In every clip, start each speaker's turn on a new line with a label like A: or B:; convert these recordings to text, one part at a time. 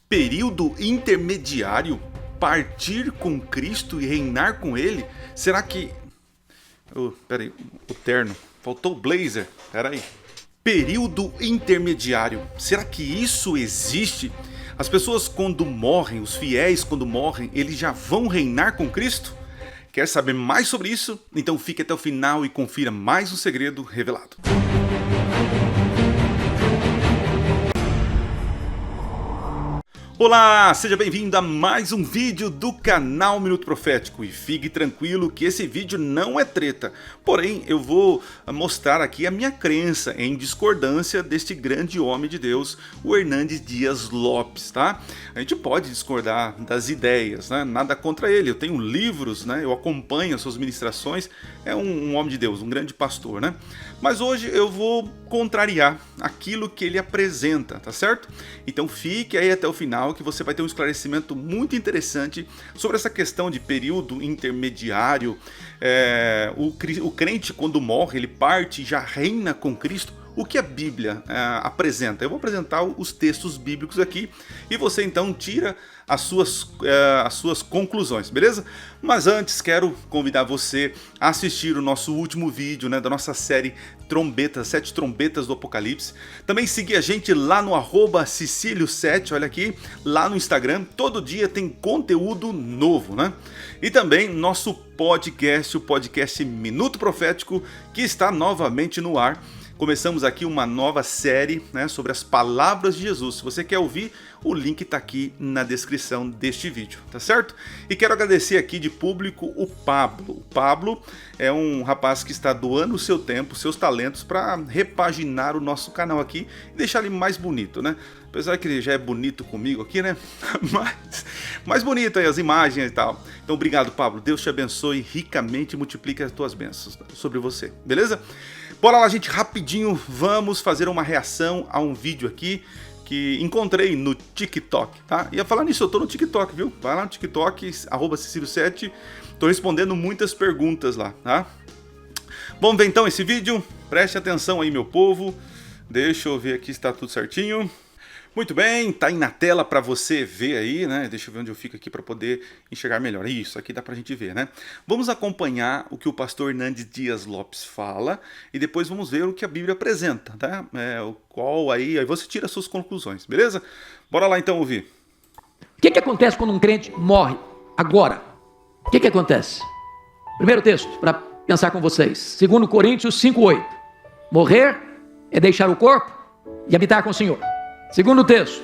A: Período intermediário? Partir com Cristo e reinar com Ele? Será que... peraí, o terno. Faltou o blazer. Peraí. Período intermediário. Será que isso existe? As pessoas quando morrem, os fiéis quando morrem, eles já vão reinar com Cristo? Quer saber mais sobre isso? Então fique até o final e confira mais um segredo revelado. Olá, seja bem-vindo a mais um vídeo do canal Minuto Profético. E fique tranquilo que esse vídeo não é treta. Porém, eu vou mostrar aqui a minha crença em discordância deste grande homem de Deus, o Hernandes Dias Lopes, tá? A gente pode discordar das ideias, né? Nada contra ele. Eu tenho livros, né? Eu acompanho as suas ministrações. É um homem de Deus, um grande pastor, né? Mas hoje eu vou contrariar aquilo que ele apresenta, tá certo? Então fique aí até o final que você vai ter um esclarecimento muito interessante sobre essa questão de período intermediário. O crente quando morre, ele parte e já reina com Cristo. O que a Bíblia apresenta? Eu vou apresentar os textos bíblicos aqui e você então tira as suas conclusões, beleza? Mas antes quero convidar você a assistir o nosso último vídeo, né, da nossa série Trombetas, 7 Trombetas do Apocalipse. Também seguir a gente lá no @Cecilio7, olha aqui, lá no Instagram. Todo dia tem conteúdo novo, né? E também nosso podcast, o podcast Minuto Profético, que está novamente no ar. Começamos aqui uma nova série, né, sobre as palavras de Jesus. Se você quer ouvir, o link está aqui na descrição deste vídeo, tá certo? E quero agradecer aqui de público o Pablo. O Pablo é um rapaz que está doando o seu tempo, seus talentos para repaginar o nosso canal aqui e deixar ele mais bonito, né? Apesar que ele já é bonito comigo aqui, né? Mas mais bonito aí as imagens e tal. Então obrigado, Pablo. Deus te abençoe ricamente e multiplique as tuas bênçãos sobre você, beleza? Bora lá, gente, rapidinho, vamos fazer uma reação a um vídeo aqui que encontrei no TikTok, tá? Ia falar nisso, eu tô no TikTok, viu? Vai lá no TikTok, @Cecilio7, tô respondendo muitas perguntas lá, tá? Vamos ver então esse vídeo, preste atenção aí, meu povo, deixa eu ver aqui se tá tudo certinho. Muito bem, tá aí na tela para você ver aí, né? Deixa eu ver onde eu fico aqui para poder enxergar melhor. Isso, aqui dá pra gente ver, né? Vamos acompanhar o que o pastor Hernandes Dias Lopes fala e depois vamos ver o que a Bíblia apresenta, tá? Aí você tira as suas conclusões, beleza? Bora lá então ouvir.
B: O que acontece quando um crente morre agora? O que acontece? Primeiro texto, para pensar com vocês. 2 Coríntios 5:8. Morrer é deixar o corpo e habitar com o Senhor. Segundo texto,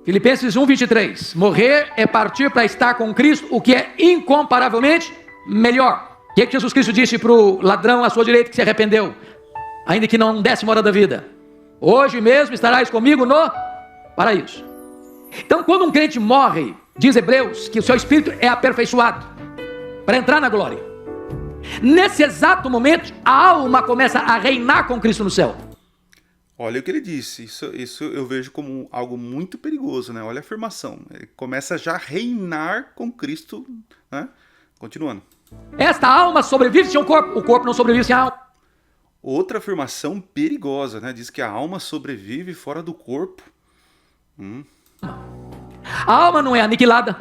B: Filipenses 1:23. Morrer é partir para estar com Cristo, o que é incomparavelmente melhor. O que Jesus Cristo disse para o ladrão à sua direita que se arrependeu? Ainda que não desse hora da vida. Hoje mesmo estarás comigo no paraíso. Então, quando um crente morre, diz Hebreus que o seu espírito é aperfeiçoado para entrar na glória. Nesse exato momento, a alma começa a reinar com Cristo no céu.
A: Olha o que ele disse, isso eu vejo como algo muito perigoso, né? Olha a afirmação, ele começa já a reinar com Cristo, né? Continuando.
B: Esta alma sobrevive sem o corpo não sobrevive sem a alma.
A: Outra afirmação perigosa, né? Diz que a alma sobrevive fora do corpo.
B: A alma não é aniquilada,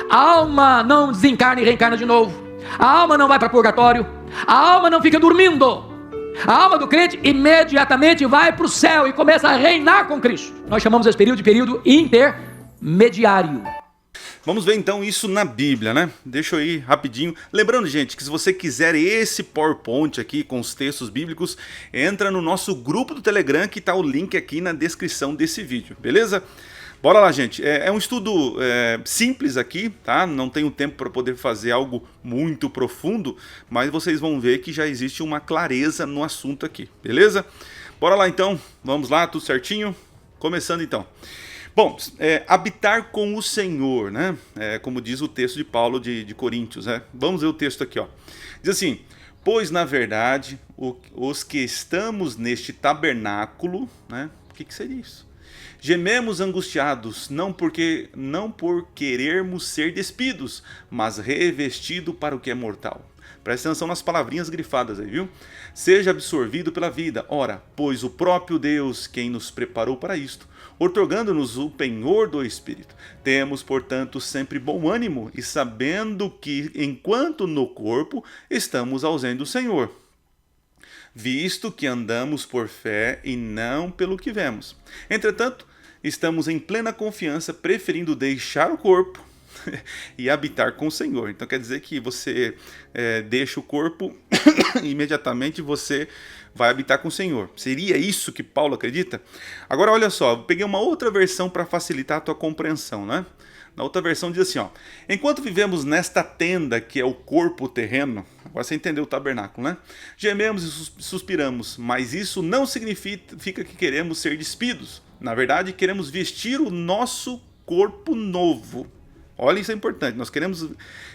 B: a alma não desencarna e reencarna de novo, a alma não vai para purgatório, a alma não fica dormindo. A alma do crente imediatamente vai para o céu e começa a reinar com Cristo. Nós chamamos esse período de período intermediário.
A: Vamos ver então isso na Bíblia, né? Deixa eu ir rapidinho. Lembrando, gente, que se você quiser esse PowerPoint aqui com os textos bíblicos, entra no nosso grupo do Telegram que tá o link aqui na descrição desse vídeo, beleza? Bora lá, gente. É um estudo simples aqui, tá? Não tenho tempo para poder fazer algo muito profundo, mas vocês vão ver que já existe uma clareza no assunto aqui, beleza? Bora lá então, vamos lá, tudo certinho? Começando então. Bom, habitar com o Senhor, né? Como diz o texto de Paulo de Coríntios, né? Vamos ver o texto aqui, ó. Diz assim: pois na verdade, os que estamos neste tabernáculo, né? O que seria isso? Gememos angustiados, não por querermos ser despidos, mas revestido para o que é mortal. Presta atenção nas palavrinhas grifadas aí, viu? Seja absorvido pela vida. Ora, pois o próprio Deus, quem nos preparou para isto, otorgando-nos o penhor do Espírito. Temos, portanto, sempre bom ânimo e sabendo que, enquanto no corpo, estamos ausentes do Senhor, visto que andamos por fé e não pelo que vemos. Entretanto, estamos em plena confiança, preferindo deixar o corpo e habitar com o Senhor. Então quer dizer que você deixa o corpo e imediatamente você vai habitar com o Senhor. Seria isso que Paulo acredita? Agora olha só, eu peguei uma outra versão para facilitar a tua compreensão, né? Na outra versão diz assim, ó: enquanto vivemos nesta tenda que é o corpo terreno, agora você entendeu o tabernáculo, né? Gememos e suspiramos, mas isso não significa que queremos ser despidos. Na verdade, queremos vestir o nosso corpo novo. Olha, isso é importante, nós queremos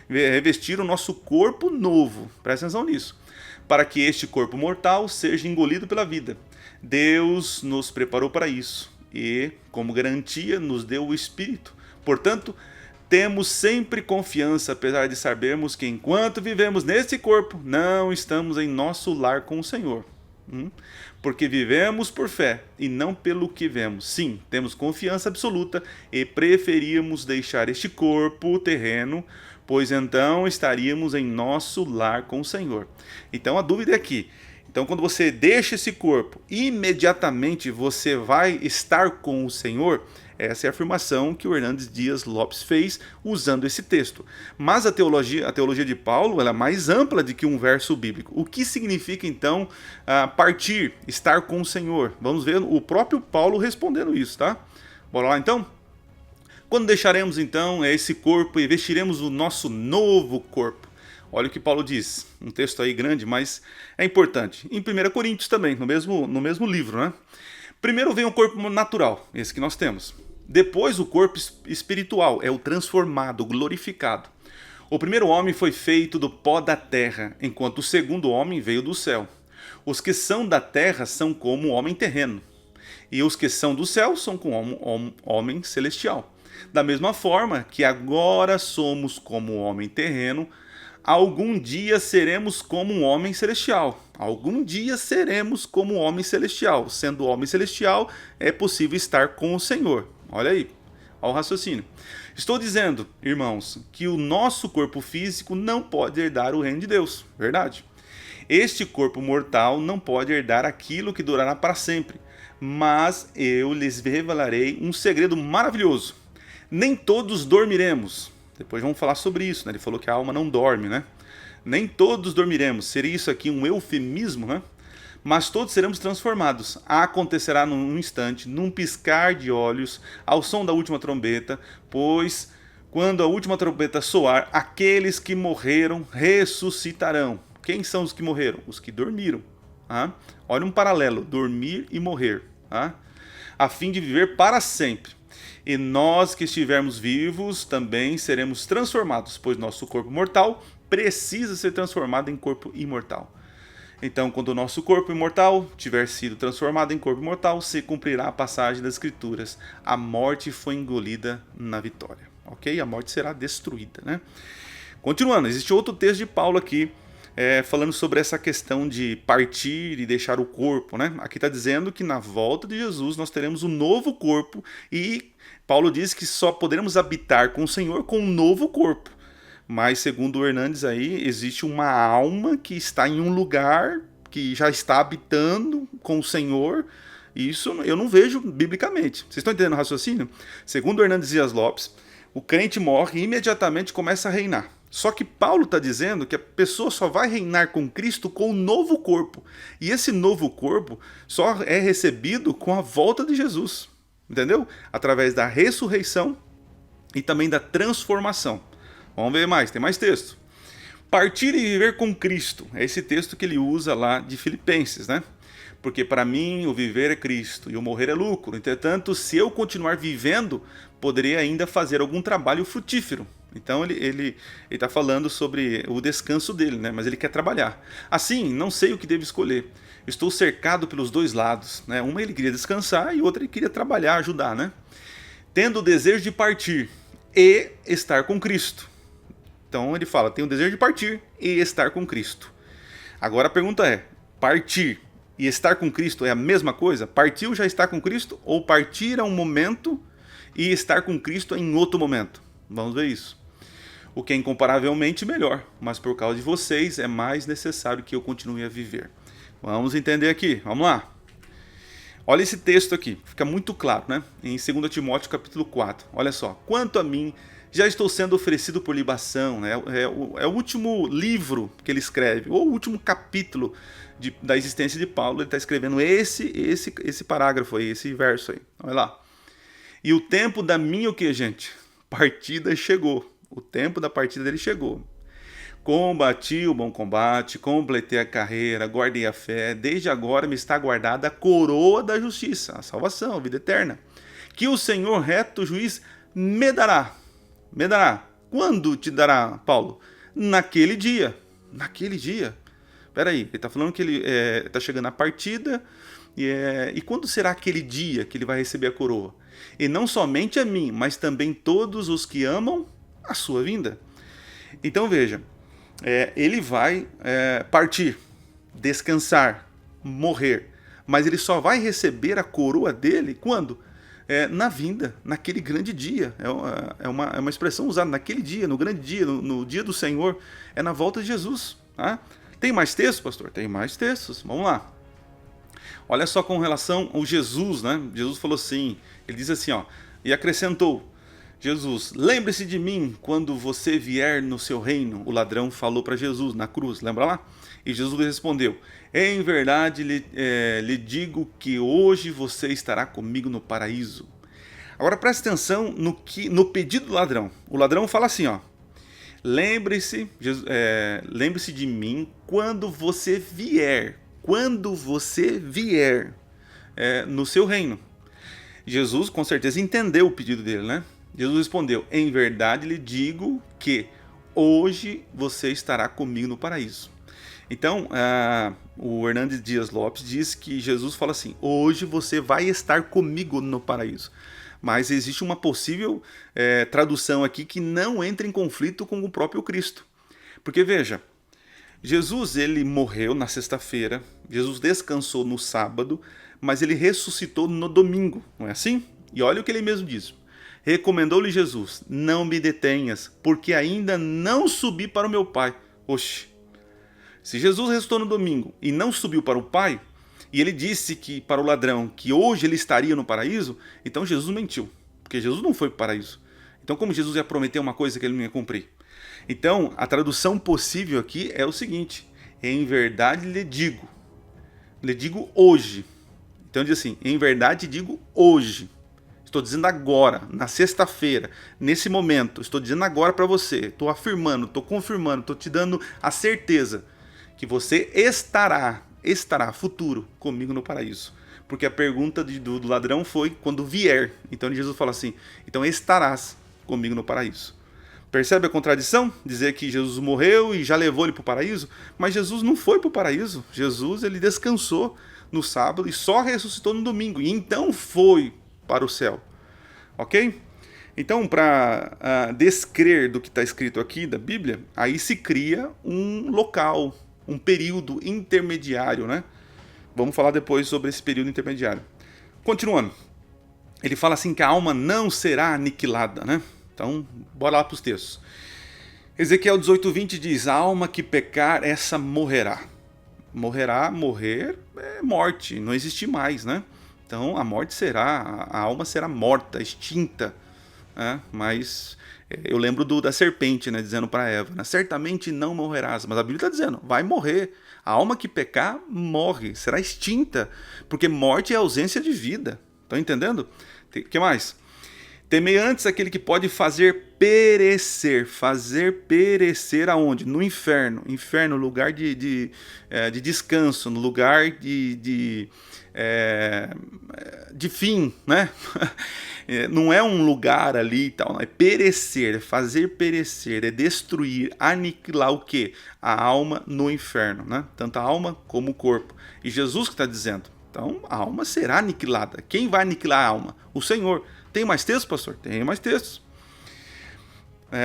A: revestir o nosso corpo novo, presta atenção nisso, para que este corpo mortal seja engolido pela vida. Deus nos preparou para isso e, como garantia, nos deu o Espírito. Portanto, temos sempre confiança, apesar de sabermos que enquanto vivemos nesse corpo, não estamos em nosso lar com o Senhor. Porque vivemos por fé e não pelo que vemos. Sim, temos confiança absoluta e preferimos deixar este corpo terreno, pois então estaríamos em nosso lar com o Senhor. Então a dúvida é aqui. Então quando você deixa esse corpo, imediatamente você vai estar com o Senhor? Essa é a afirmação que o Hernandes Dias Lopes fez usando esse texto. Mas a teologia de Paulo ela é mais ampla do que um verso bíblico. O que significa então partir, estar com o Senhor? Vamos ver o próprio Paulo respondendo isso, tá? Bora lá então? Quando deixaremos então esse corpo e vestiremos o nosso novo corpo? Olha o que Paulo diz, um texto aí grande, mas é importante. Em 1 Coríntios também, no mesmo livro, né? Primeiro vem o corpo natural, esse que nós temos. Depois o corpo espiritual, é o transformado, o glorificado. O primeiro homem foi feito do pó da terra, enquanto o segundo homem veio do céu. Os que são da terra são como o homem terreno, e os que são do céu são como o homem celestial. Da mesma forma que agora somos como o homem terreno, algum dia seremos como um homem celestial. Algum dia seremos como um homem celestial. Sendo homem celestial, é possível estar com o Senhor. Olha aí, olha o raciocínio. Estou dizendo, irmãos, que o nosso corpo físico não pode herdar o reino de Deus. Verdade. Este corpo mortal não pode herdar aquilo que durará para sempre. Mas eu lhes revelarei um segredo maravilhoso. Nem todos dormiremos. Depois vamos falar sobre isso, né? Ele falou que a alma não dorme, né? Nem todos dormiremos. Seria isso aqui um eufemismo, né? Mas todos seremos transformados. Acontecerá num instante, num piscar de olhos, ao som da última trombeta, pois quando a última trombeta soar, aqueles que morreram ressuscitarão. Quem são os que morreram? Os que dormiram. Olha um paralelo, dormir e morrer, a fim de viver para sempre. E nós que estivermos vivos também seremos transformados, pois nosso corpo mortal precisa ser transformado em corpo imortal. Então, quando o nosso corpo imortal tiver sido transformado em corpo imortal, se cumprirá a passagem das Escrituras. A morte foi engolida na vitória. Ok? A morte será destruída, né? Continuando, existe outro texto de Paulo aqui, falando sobre essa questão de partir e deixar o corpo, né? Aqui está dizendo que na volta de Jesus nós teremos um novo corpo e Paulo diz que só poderemos habitar com o Senhor com um novo corpo. Mas segundo o Hernandes aí, existe uma alma que está em um lugar, que já está habitando com o Senhor. Isso eu não vejo biblicamente. Vocês estão entendendo o raciocínio? Segundo o Hernandes Dias Lopes, o crente morre e imediatamente começa a reinar. Só que Paulo está dizendo que a pessoa só vai reinar com Cristo com um novo corpo. E esse novo corpo só é recebido com a volta de Jesus. Entendeu? Através da ressurreição e também da transformação. Vamos ver mais, tem mais texto. Partir e viver com Cristo. É esse texto que ele usa lá de Filipenses, né? Porque para mim o viver é Cristo e o morrer é lucro. Entretanto, se eu continuar vivendo, poderia ainda fazer algum trabalho frutífero. Então ele está falando sobre o descanso dele, né? Mas ele quer trabalhar. Assim, não sei o que devo escolher. Estou cercado pelos dois lados, né? Uma ele queria descansar e outra ele queria trabalhar, ajudar, né? Tendo o desejo de partir e estar com Cristo. Então ele fala, tem o desejo de partir e estar com Cristo. Agora a pergunta é, partir e estar com Cristo é a mesma coisa? Partiu já está com Cristo? Ou partir a um momento e estar com Cristo em outro momento? Vamos ver isso. O que é incomparavelmente melhor, mas por causa de vocês é mais necessário que eu continue a viver. Vamos entender aqui, vamos lá. Olha esse texto aqui, fica muito claro, né? Em 2 Timóteo capítulo 4, olha só. Quanto a mim, já estou sendo oferecido por libação, né? É o último livro que ele escreve, ou o último capítulo da existência de Paulo. Ele está escrevendo esse parágrafo aí, esse verso aí, olha lá. E o tempo da minha, o que, gente? Partida chegou. O tempo da partida dele chegou. Combati o bom combate, completei a carreira, guardei a fé. Desde agora me está guardada a coroa da justiça, a salvação, a vida eterna, que o Senhor reto juiz me dará. Me dará. Quando te dará, Paulo? Naquele dia. Naquele dia. Espera aí, ele está falando que ele está chegando a partida. E quando será aquele dia que ele vai receber a coroa? E não somente a mim, mas também todos os que amam a sua vinda. Então veja, ele vai partir, descansar, morrer, mas ele só vai receber a coroa dele quando? Na vinda, naquele grande dia. É uma expressão usada, naquele dia, no grande dia, no dia do Senhor, é na volta de Jesus. Tá? Tem mais textos, pastor? Tem mais textos, vamos lá. Olha só com relação ao Jesus, né? Jesus falou assim, ele diz assim, ó, e acrescentou, Jesus, lembre-se de mim quando você vier no seu reino. O ladrão falou para Jesus na cruz, lembra lá? E Jesus lhe respondeu, em verdade lhe digo que hoje você estará comigo no paraíso. Agora preste atenção no pedido do ladrão. O ladrão fala assim, ó, lembre-se de mim quando você vier no seu reino. Jesus com certeza entendeu o pedido dele, né? Jesus respondeu, em verdade lhe digo que hoje você estará comigo no paraíso. Então, o Hernandes Dias Lopes diz que Jesus fala assim, hoje você vai estar comigo no paraíso. Mas existe uma possível tradução aqui que não entra em conflito com o próprio Cristo. Porque veja, Jesus ele morreu na sexta-feira, Jesus descansou no sábado, mas ele ressuscitou no domingo, não é assim? E olha o que ele mesmo diz. Recomendou-lhe Jesus, não me detenhas, porque ainda não subi para o meu Pai. Oxe, se Jesus ressuscitou no domingo e não subiu para o Pai, e ele disse que para o ladrão que hoje ele estaria no paraíso, então Jesus mentiu, porque Jesus não foi para o paraíso. Então como Jesus ia prometer uma coisa que ele não ia cumprir? Então a tradução possível aqui é o seguinte, em verdade lhe digo hoje. Então diz assim, em verdade digo hoje. Estou dizendo agora, na sexta-feira, nesse momento, estou dizendo agora para você, estou afirmando, estou confirmando, estou te dando a certeza que você estará futuro comigo no paraíso. Porque a pergunta do ladrão foi quando vier. Então Jesus fala assim, então estarás comigo no paraíso. Percebe a contradição? Dizer que Jesus morreu e já levou ele para o paraíso, mas Jesus não foi para o paraíso. Jesus ele descansou no sábado e só ressuscitou no domingo, e então foi para o céu, ok? Então, para descrer do que está escrito aqui da Bíblia, aí se cria um local, um período intermediário, né? Vamos falar depois sobre esse período intermediário. Continuando, ele fala assim que a alma não será aniquilada, né? Então, bora lá para os textos. Ezequiel 18:20 diz, a alma que pecar, essa morrerá. Morrer é morte, não existe mais, né? Então a alma será morta, extinta, né? Mas eu lembro da serpente, né, dizendo para Eva, né, certamente não morrerás, mas a Bíblia está dizendo, vai morrer, a alma que pecar morre, será extinta, porque morte é ausência de vida, estão entendendo? O que mais? Temei antes aquele que pode fazer perecer aonde? No inferno, lugar de descanso, no lugar de fim, né? Não é um lugar ali e tal, não. É perecer, é fazer perecer, é destruir, aniquilar o quê? A alma no inferno, né? Tanto a alma como o corpo. E Jesus que está dizendo, então a alma será aniquilada. Quem vai aniquilar a alma? O Senhor. Tem mais textos, pastor? Tem mais textos.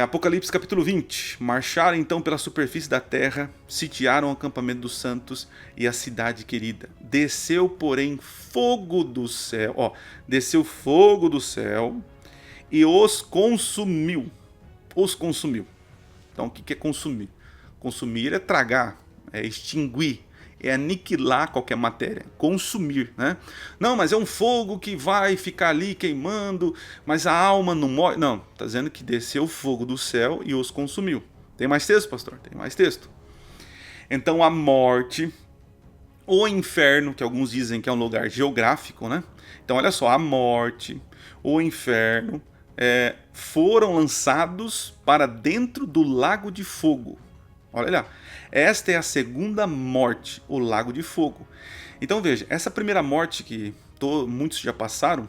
A: Apocalipse capítulo 20. Marcharam então pela superfície da terra, sitiaram o acampamento dos santos e a cidade querida. Desceu, porém, fogo do céu. Desceu fogo do céu e os consumiu. Os consumiu. Então o que é consumir? Consumir é tragar, é extinguir, é aniquilar qualquer matéria, consumir, né? Não, mas é um fogo que vai ficar ali queimando, mas a alma não morre. Não, está dizendo que desceu o fogo do céu e os consumiu. Tem mais texto, pastor? Tem mais texto. Então a morte, o inferno, que alguns dizem que é um lugar geográfico, né? Então olha só, a morte, o inferno foram lançados para dentro do lago de fogo. Olha lá, esta é a segunda morte, o lago de fogo. Então veja, essa primeira morte que muitos já passaram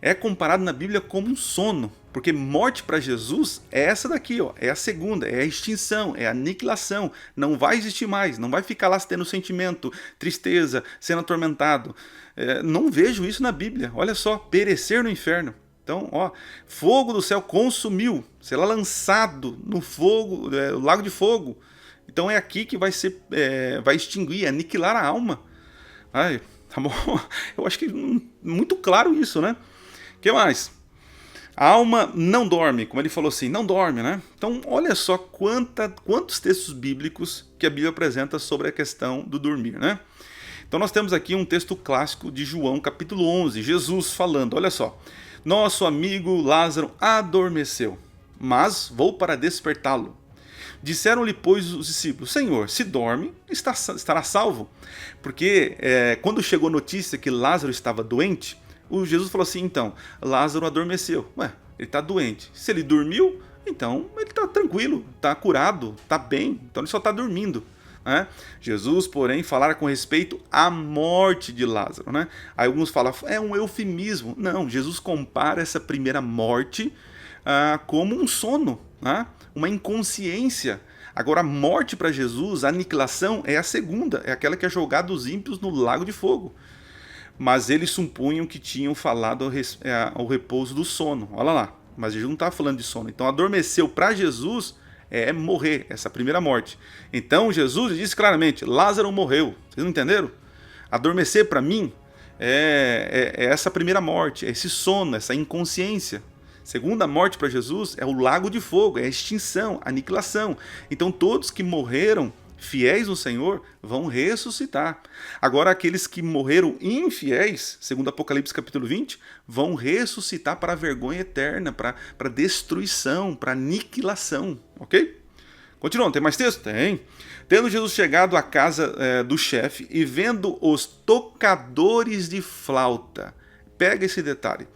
A: é comparado na Bíblia como um sono, porque morte para Jesus é essa daqui, é a segunda, é a extinção, é a aniquilação, não vai existir mais, não vai ficar lá tendo sentimento, tristeza, sendo atormentado. Não vejo isso na Bíblia, olha só, perecer no inferno. Então, fogo do céu consumiu, será lançado no fogo, no lago de fogo. Então é aqui que vai extinguir, aniquilar a alma. Ai, tá bom? Eu acho que muito claro isso, né? O que mais? A alma não dorme, como ele falou assim, não dorme, né? Então, olha só quantos textos bíblicos que a Bíblia apresenta sobre a questão do dormir, né? Então nós temos aqui um texto clássico de João, capítulo 11, Jesus falando, olha só. Nosso amigo Lázaro adormeceu, mas vou para despertá-lo. Disseram-lhe, pois, os discípulos, Senhor, se dorme, estará salvo. Porque quando chegou a notícia que Lázaro estava doente, o Jesus falou assim, então, Lázaro adormeceu. Ele está doente. Se ele dormiu, então ele está tranquilo, está curado, está bem, então ele só está dormindo. Jesus, porém, falara com respeito à morte de Lázaro, né? Aí alguns falam, é um eufemismo. Não, Jesus compara essa primeira morte como um sono, né? Uma inconsciência. Agora, a morte para Jesus, a aniquilação, é a segunda, é aquela que é jogada os ímpios no lago de fogo. Mas eles supunham que tinham falado ao repouso do sono. Olha lá, mas Jesus não estava falando de sono. Então, adormeceu para Jesus é morrer, essa primeira morte. Então Jesus disse claramente, Lázaro morreu. Vocês não entenderam? Adormecer para mim é essa primeira morte, é esse sono, essa inconsciência. Segunda morte para Jesus é o lago de fogo, é a extinção, a aniquilação. Então todos que morreram fiéis no Senhor vão ressuscitar. Agora aqueles que morreram infiéis, segundo Apocalipse capítulo 20, vão ressuscitar para a vergonha eterna, para destruição, para aniquilação, ok? Continuando, tem mais texto? Tem. Tendo Jesus chegado à casa do chefe e vendo os tocadores de flauta, pega esse detalhe.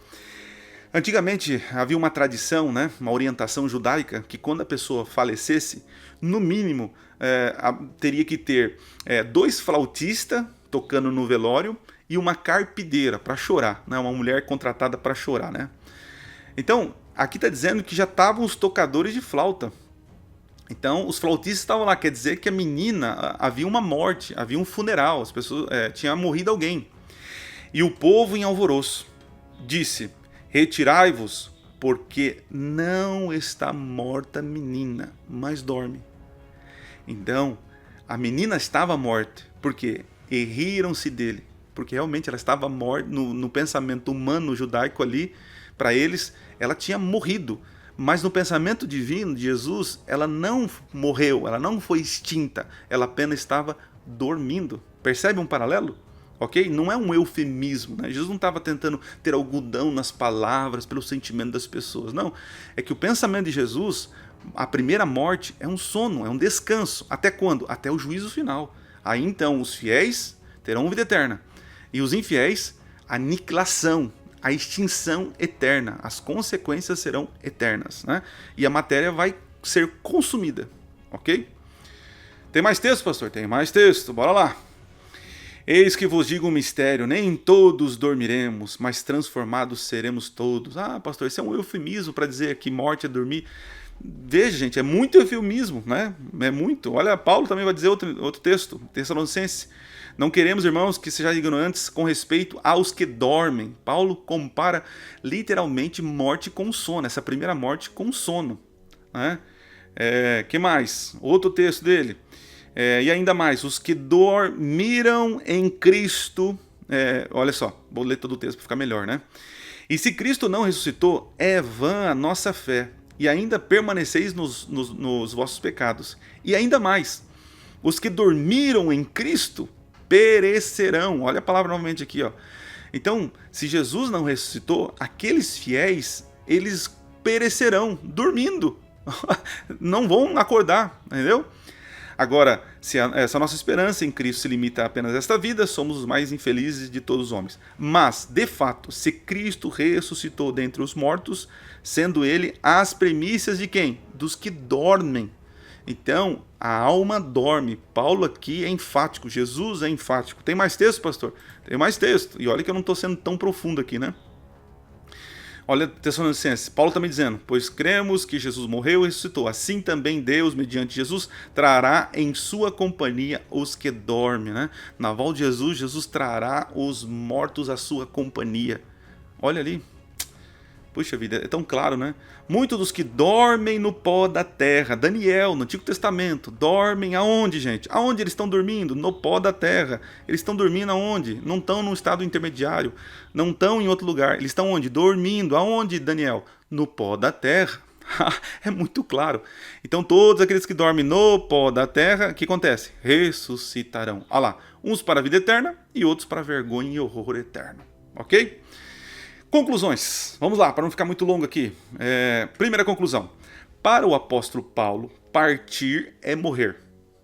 A: Antigamente havia uma tradição, né, uma orientação judaica, que quando a pessoa falecesse, no mínimo teria que ter 2 flautistas tocando no velório e uma carpideira para chorar, né, uma mulher contratada para chorar, né? Então, aqui está dizendo que já estavam os tocadores de flauta. Então, os flautistas estavam lá, quer dizer que a menina, havia uma morte, havia um funeral, as pessoas tinha morrido alguém. E o povo em alvoroço disse, retirai-vos, porque não está morta a menina, mas dorme. Então, a menina estava morta, porque riram-se dele, porque realmente ela estava morta, no pensamento humano judaico ali, para eles, ela tinha morrido. Mas no pensamento divino de Jesus, ela não morreu, ela não foi extinta, ela apenas estava dormindo. Percebe um paralelo? Ok? Não é um eufemismo, né? Jesus não estava tentando ter algodão nas palavras, pelo sentimento das pessoas. Não, é que o pensamento de Jesus, a primeira morte é um sono, é um descanso. Até quando? Até o juízo final. Aí então os fiéis terão vida eterna e os infiéis, aniquilação, a extinção eterna. As consequências serão eternas, né? E a matéria vai ser consumida, ok? Tem mais texto, pastor? Tem mais texto, bora lá. Eis que vos digo um mistério, nem todos dormiremos, mas transformados seremos todos. Ah, pastor, isso é um eufemismo para dizer que morte é dormir. Veja, gente, é muito eufemismo, né? É muito. Olha, Paulo também vai dizer outro texto, Tessalonicenses. Não queremos, irmãos, que sejam ignorantes com respeito aos que dormem. Paulo compara literalmente morte com sono, essa primeira morte com sono. né? Que mais? Outro texto dele. E ainda mais, os que dormiram em Cristo. Olha só, vou ler todo o texto para ficar melhor, né? E se Cristo não ressuscitou, é vã a nossa fé, e ainda permaneceis nos vossos pecados. E ainda mais, os que dormiram em Cristo perecerão. Olha a palavra novamente aqui, ó. Então, se Jesus não ressuscitou, aqueles fiéis, eles perecerão dormindo. Não vão acordar, entendeu? Agora, se essa nossa esperança em Cristo se limita a apenas esta vida, somos os mais infelizes de todos os homens. Mas, de fato, se Cristo ressuscitou dentre os mortos, sendo ele as primícias de quem? Dos que dormem. Então, a alma dorme. Paulo aqui é enfático, Jesus é enfático. Tem mais texto, pastor? Tem mais texto. E olha que eu não estou sendo tão profundo aqui, né? Olha Tessalonicenses, Paulo também dizendo, pois cremos que Jesus morreu e ressuscitou, assim também Deus, mediante Jesus, trará em sua companhia os que dormem, né? Na volta de Jesus, Jesus trará os mortos à sua companhia. Olha ali, puxa vida, é tão claro, né? Muitos dos que dormem no pó da terra, Daniel, no Antigo Testamento, dormem aonde, gente? Aonde eles estão dormindo? No pó da terra. Eles estão dormindo aonde? Não estão num estado intermediário, não estão em outro lugar. Eles estão onde? Dormindo. Aonde, Daniel? No pó da terra. É muito claro. Então todos aqueles que dormem no pó da terra, o que acontece? Ressuscitarão. Olha lá, uns para a vida eterna e outros para a vergonha e horror eterno. Ok? Conclusões. Vamos lá, para não ficar muito longo aqui. Primeira conclusão. Para o apóstolo Paulo, partir é morrer.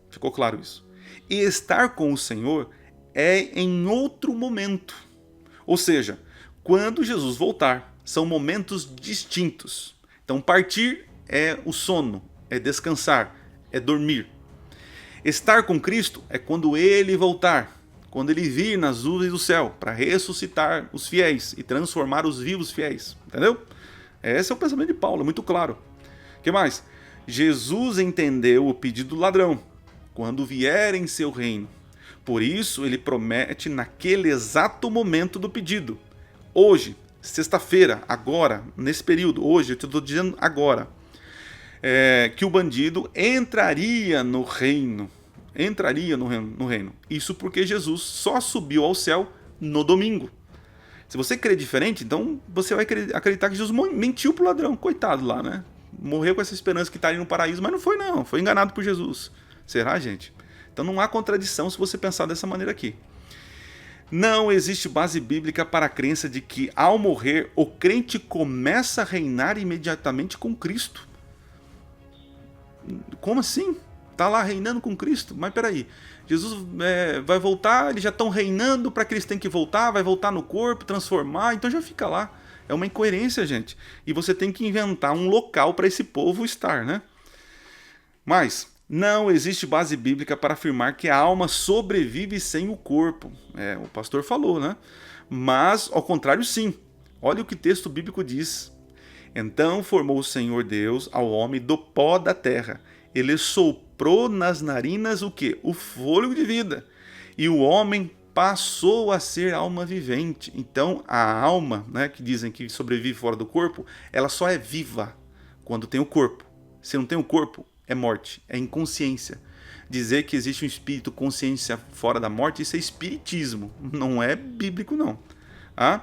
A: Ficou claro isso. E estar com o Senhor é em outro momento. Ou seja, quando Jesus voltar, são momentos distintos. Então, partir é o sono, é descansar, é dormir. Estar com Cristo é quando Ele voltar. Quando ele vir nas nuvens do céu, para ressuscitar os fiéis e transformar os vivos fiéis. Entendeu? Esse é o pensamento de Paulo, é muito claro. O que mais? Jesus entendeu o pedido do ladrão, quando vier em seu reino. Por isso, ele promete naquele exato momento do pedido. Hoje, sexta-feira, agora, nesse período, hoje, eu estou dizendo agora, que o bandido entraria no reino. Entraria no reino. Isso porque Jesus só subiu ao céu no domingo. Se você crer diferente, então você vai acreditar que Jesus mentiu pro ladrão. Coitado lá, né? Morreu com essa esperança que estaria no paraíso, mas não foi não. Foi enganado por Jesus. Será, gente? Então não há contradição se você pensar dessa maneira aqui. Não existe base bíblica para a crença de que ao morrer o crente começa a reinar imediatamente com Cristo. Como assim? Está lá reinando com Cristo, mas peraí, Jesus vai voltar, eles já estão reinando para que eles têm que voltar, vai voltar no corpo, transformar, então já fica lá. É uma incoerência, gente. E você tem que inventar um local para esse povo estar, né? Mas não existe base bíblica para afirmar que a alma sobrevive sem o corpo. O pastor falou, né? Mas, ao contrário, sim. Olha o que o texto bíblico diz. Então formou o Senhor Deus ao homem do pó da terra. Ele soprou nas narinas o quê? O fôlego de vida. E o homem passou a ser alma vivente. Então, a alma, né, que dizem que sobrevive fora do corpo, ela só é viva quando tem o corpo. Se não tem o corpo, é morte, é inconsciência. Dizer que existe um espírito consciência fora da morte, isso é espiritismo. Não é bíblico, não. A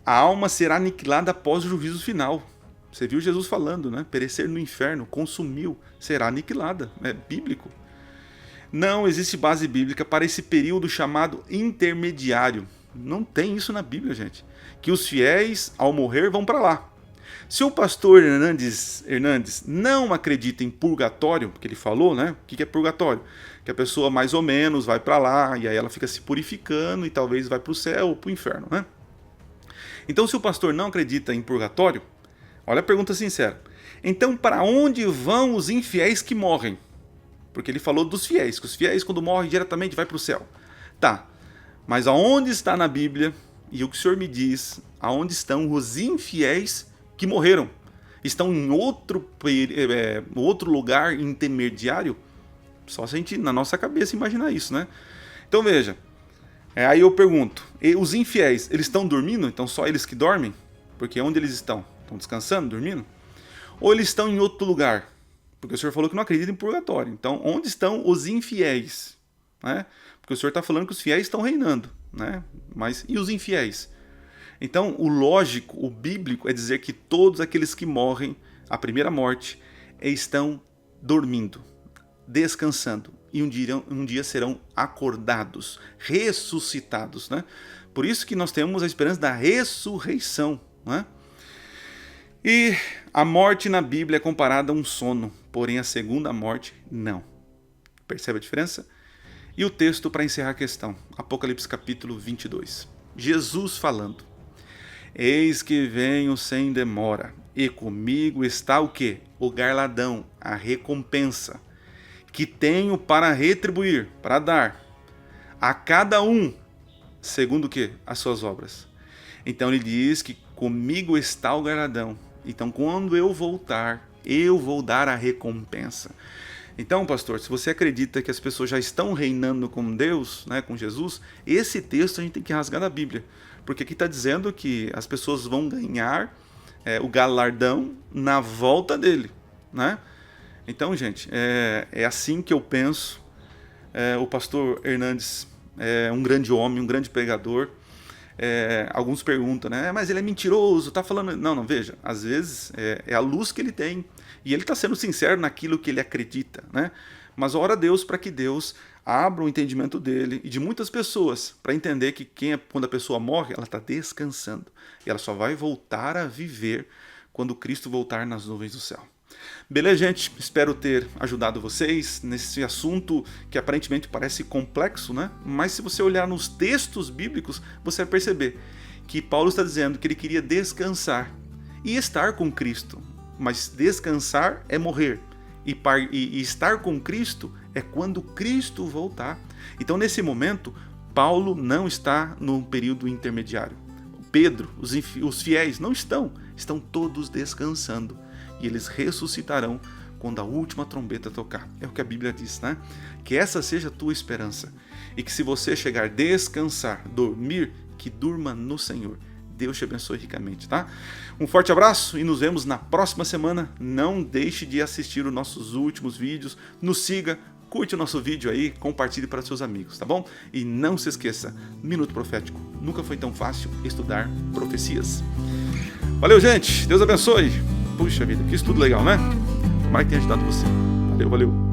A: alma será aniquilada após o juízo final. Você viu Jesus falando, né? Perecer no inferno, consumiu, será aniquilada. É bíblico. Não existe base bíblica para esse período chamado intermediário. Não tem isso na Bíblia, gente. Que os fiéis, ao morrer, vão para lá. Se o pastor Hernandes não acredita em purgatório, porque ele falou, né? O que é purgatório? Que a pessoa mais ou menos vai para lá, e aí ela fica se purificando, e talvez vai para o céu ou para o inferno, né? Então, se o pastor não acredita em purgatório, olha a pergunta sincera. Então, para onde vão os infiéis que morrem? Porque ele falou dos fiéis, que os fiéis, quando morrem, diretamente vai para o céu. Tá, mas aonde está na Bíblia, e o que o Senhor me diz, aonde estão os infiéis que morreram? Estão em outro lugar intermediário? Só se a gente, na nossa cabeça, imaginar isso, né? Então, veja. Aí eu pergunto, os infiéis, eles estão dormindo? Então só eles que dormem? Porque onde eles estão? Estão descansando, dormindo? Ou eles estão em outro lugar? Porque o Senhor falou que não acredita em purgatório. Então, onde estão os infiéis? Né? Porque o Senhor está falando que os fiéis estão reinando. Né? Mas e os infiéis? Então, o lógico, o bíblico, é dizer que todos aqueles que morrem a primeira morte estão dormindo, descansando. E um dia serão acordados, ressuscitados. Né? Por isso que nós temos a esperança da ressurreição. Né? E a morte na Bíblia é comparada a um sono, porém a segunda morte não. Percebe a diferença? E o texto para encerrar a questão, Apocalipse capítulo 22. Jesus falando: eis que venho sem demora, e comigo está o quê? O galardão, a recompensa, que tenho para retribuir, para dar a cada um, segundo o quê? As suas obras. Então ele diz que comigo está o galardão. Então quando eu voltar, eu vou dar a recompensa. Então, pastor, se você acredita que as pessoas já estão reinando com Deus, né, com Jesus, esse texto a gente tem que rasgar da Bíblia. Porque aqui está dizendo que as pessoas vão ganhar o galardão na volta dele. Né? Então, gente, é assim que eu penso. O pastor Hernandes é um grande homem, um grande pregador. Alguns perguntam, né? Mas ele é mentiroso, tá falando... Não, veja, às vezes é a luz que ele tem. E ele está sendo sincero naquilo que ele acredita, né? Mas ora a Deus para que Deus abra o entendimento dele e de muitas pessoas para entender que quando a pessoa morre, ela está descansando. E ela só vai voltar a viver quando Cristo voltar nas nuvens do céu. Beleza, gente? Espero ter ajudado vocês nesse assunto que aparentemente parece complexo, né? Mas se você olhar nos textos bíblicos, você vai perceber que Paulo está dizendo que ele queria descansar e estar com Cristo. Mas descansar é morrer. E estar com Cristo é quando Cristo voltar. Então, nesse momento, Paulo não está no período intermediário. Pedro, os fiéis não estão todos descansando. E eles ressuscitarão quando a última trombeta tocar. É o que a Bíblia diz, né? Que essa seja a tua esperança. E que se você chegar a descansar, dormir, que durma no Senhor. Deus te abençoe ricamente, tá? Um forte abraço e nos vemos na próxima semana. Não deixe de assistir os nossos últimos vídeos. Nos siga, curte o nosso vídeo aí, compartilhe para seus amigos, tá bom? E não se esqueça, Minuto Profético. Nunca foi tão fácil estudar profecias. Valeu, gente. Deus abençoe. Puxa vida, que estudo legal, né? Tomara que tenha ajudado você. Valeu.